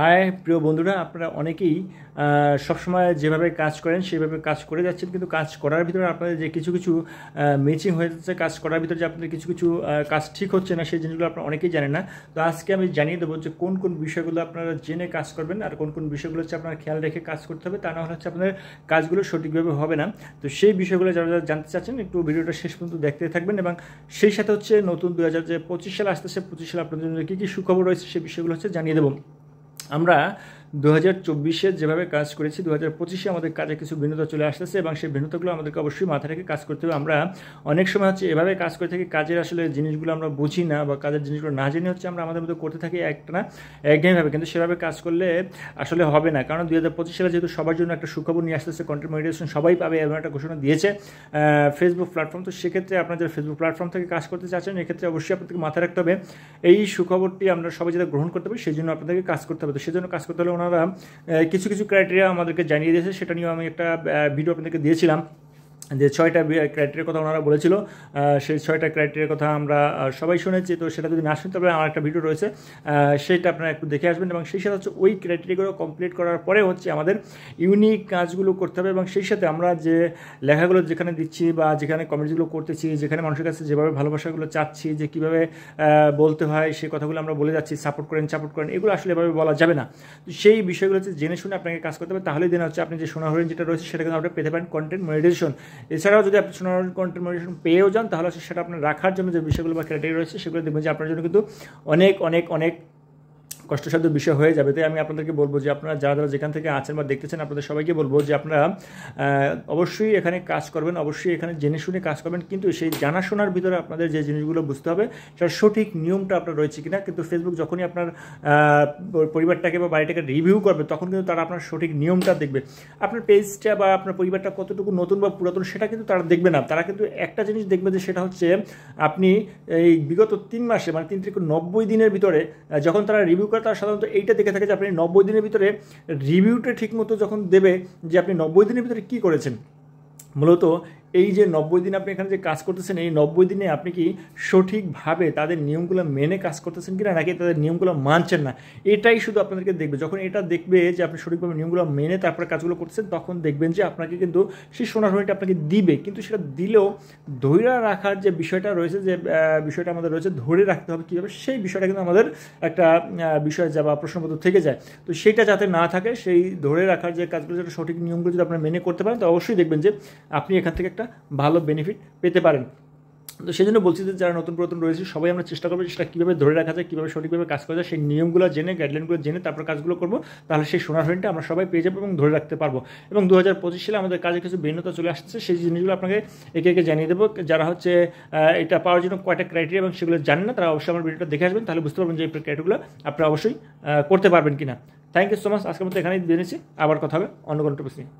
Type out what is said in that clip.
High প্রিয় বন্ধুরা, আপনারা অনেকেই সবসময় যেভাবে কাজ করেন সেভাবে কাজ করে যাচ্ছেন, কিন্তু কাজ করার ভিতরে আপনাদের যে কিছু কিছু ম্যাচিং হয়ে যাচ্ছে, কাজ করার ভিতরে যে আপনাদের কিছু কিছু কাজ ঠিক হচ্ছে না, সেই জিনিসগুলো আপনারা অনেকেই জানেন না। তো আজকে আমি জানিয়ে দেবো যে কোন কোন বিষয়গুলো আপনারা জেনে কাজ করবেন আর কোন কোন বিষয়গুলো হচ্ছে আপনারা খেয়াল রেখে কাজ করতে হবে, তা না হলে হচ্ছে আপনাদের কাজগুলো সঠিকভাবে হবে না। তো সেই বিষয়গুলো যারা যারা জানতে চাচ্ছেন একটু ভিডিওটা শেষ পর্যন্ত দেখতে থাকবেন, এবং সেই সাথে হচ্ছে নতুন 2025 সাল আসতেছে, 25 সালে আপনাদের জন্য কী কী সুখবর রয়েছে সেই বিষয়গুলো হচ্ছে জানিয়ে দেবো। আমরা 2024-এ যেভাবে কাজ করেছি 2025-এ আমাদের কাজে কিছু ভিন্নতা চলে আসতেছে, এবং সেই ভিন্নতাগুলো আমাদেরকে অবশ্যই মাথায় রেখে কাজ করতে হবে। আমরা অনেক সময় হচ্ছে এভাবে কাজ করে থাকি, কাজের আসলে জিনিসগুলো আমরা বুঝি না, বা কাজের জিনিসগুলো না জেনে হচ্ছে আমরা আমাদের মতো করতে থাকি একঘেয়েভাবে, কিন্তু সেভাবে কাজ করলে আসলে হবে না। কারণ 2025 সালে যেহেতু সবার জন্য একটা সুখবর নিয়ে আসতেছে, কন্টেন্ট মনিটাইজেশন সবাই পাবে এমন একটা ঘোষণা দিয়েছে ফেসবুক প্ল্যাটফর্ম। তো সেক্ষেত্রে আপনারা যারা ফেসবুক প্ল্যাটফর্ম থেকে কাজ করতে চাচ্ছেন, এক্ষেত্রে অবশ্যই আপনাদেরকে মাথায় রাখতে হবে এই সুখবরটি আমরা সবাই যাতে গ্রহণ করতে পারি সেই জন্য আপনাদেরকে কাজ করতে হবে। তো সেজন্য কাজ করতে হলে ওনারা কিছু কিছু ক্রাইটেরিয়া আমাদেরকে জানিয়ে দিয়েছে, সেটা নিয়েও আমি একটা ভিডিও আপনাদেরকে দিয়েছিলাম, যে 6টা ক্রাইটেরিয়ার কথা ওনারা বলেছিল। সেই 6টা ক্রাইটেরিয়ার কথা আমরা সবাই শুনেছি। তো সেটা যদি না শুনতে পারেন, আমার একটা ভিডিও রয়েছে, সেইটা আপনারা একটু দেখে আসবেন। এবং সেই সাথে হচ্ছে ওই ক্রাইটেরিয়াগুলো কমপ্লিট করার পরে হচ্ছে আমাদের ইউনিক কাজগুলো করতে হবে, এবং সেই সাথে আমরা যে লেখাগুলো যেখানে দিচ্ছি বা যেখানে কমেন্টসগুলো করতেছি, যেখানে মানুষের কাছে যেভাবে ভালোবাসাগুলো চাচ্ছি, যে কীভাবে বলতে হয় সেই কথাগুলো আমরা বলে যাচ্ছি, সাপোর্ট করেন, এগুলো আসলে এভাবে বলা যাবে না। তো সেই বিষয়গুলো হচ্ছে জেনে শুনে আপনাকে কাজ করতে হবে, তাহলেই দিন হচ্ছে আপনি যে সোনা হরিণ যেটা রয়েছে সেটা কিন্তু আপনি পেতে পারেন কন্টেন্ট মনিটাইজেশন। এছাড়াও যদি আপনি সোনার কন্টেন্ট মনিটাইজেশন পেয়েও যান, তাহলে সেটা আপনার রাখার জন্য যে বিষয়গুলো বা ক্রাইটেরিয়া রয়েছে সেগুলো দেখবেন যে আপনার জন্য কিন্তু অনেক অনেক অনেক কষ্টসাধ্য বিষয় হয়ে যাবে। তাই আমি আপনাদেরকে বলবো যে আপনারা যারা যারা যেখান থেকে আছেন বা দেখতেছেন, আপনাদের সবাইকে বলবো যে আপনারা অবশ্যই এখানে কাজ করবেন, অবশ্যই এখানে জেনে শুনে কাজ করবেন, কিন্তু সেই জানাশোনার ভিতরে আপনাদের যে জিনিসগুলো বুঝতে হবে সেটার সঠিক নিয়মটা আপনার রয়েছে কিনা। কিন্তু ফেসবুক যখনই আপনার পরিবারটাকে বা বাড়িটাকে রিভিউ করবে, তখন কিন্তু তারা আপনার সঠিক নিয়মটা দেখবে। আপনার পেজটা বা আপনার পরিবারটা কতটুকু নতুন বা পুরাতন সেটা কিন্তু তারা দেখবে না। তারা কিন্তু একটা জিনিস দেখবে, যে সেটা হচ্ছে আপনি এই বিগত 3 মাসে মানে 3 থেকে 90 দিনের ভিতরে যখন তারা রিভিউ করে, তারা সাধারণত এইটা দেখে থাকে যে আপনি 90 দিনের ভিতরে রিভিউটা ঠিকমতো যখন দেবে, যে আপনি 90 দিনের ভিতরে কী করেছেন। মূলত এই যে 90 দিন আপনি এখানে যে কাজ করতেছেন, এই 90 দিনে আপনি কি সঠিকভাবে তাদের নিয়মগুলো মেনে কাজ করতেছেন কিনা, নাকি তাদের নিয়মগুলো মানছেন না, এটাই শুধু আপনাদেরকে দেখবে। যখন এটা দেখবে যে আপনি সঠিকভাবে নিয়মগুলো মেনে তারপরে কাজগুলো করতেছেন, তখন দেখবেন যে আপনাকে কিন্তু সেই সোনার হরিণটা আপনাকে দিবে। কিন্তু সেটা দিলেও ধরে রাখার যে বিষয়টা রয়েছে, যে বিষয়টা আমাদের রয়েছে ধরে রাখতে হবে কীভাবে, সেই বিষয়টা কিন্তু আমাদের একটা বিষয় যা বা প্রশ্নপত্র থেকে যায়। তো সেইটা যাতে না থাকে, সেই ধরে রাখার যে কাজগুলো, যেটা সঠিক নিয়মগুলো যদি আপনারা মেনে করতে পারেন, তো অবশ্যই দেখবেন যে আপনি এখান থেকে একটা ভালো বেনিফিট পেতে পারেন। তো সেই জন্য বলছি যে যারা নতুন পুরাতন রয়েছে সবাই আমরা চেষ্টা করবো সেটা কীভাবে ধরে রাখা যায়, কীভাবে সঠিকভাবে কাজ করা যায়, সেই নিয়মগুলো জেনে, গাইডলাইনগুলো জেনে তারপর কাজগুলো করবো। তাহলে সেই সোনার হরিণটা আমরা সবাই পেয়ে যাবো এবং ধরে রাখতে পারবো। এবং 2025 সালে আমাদের কাজে কিছু ভিন্নতা চলে আসছে, সেই জিনিসগুলো আপনাকে একে একে জানিয়ে দেবো। যারা হচ্ছে এটা পাওয়ার জন্য কয়টা ক্রাইটেরিয়া এবং সেগুলো জানেন না, তারা অবশ্যই আমার ভিডিওটা দেখে আসবেন, তাহলে বুঝতে পারবেন যে এই ক্রাইটেরিয়াগুলো আপনারা অবশ্যই করতে পারবেন কিনা। Thank you so much. আজকের মতো এখানেই জেনেছি, আবার কথা হবে অন্য কোনো টপিক নিয়ে।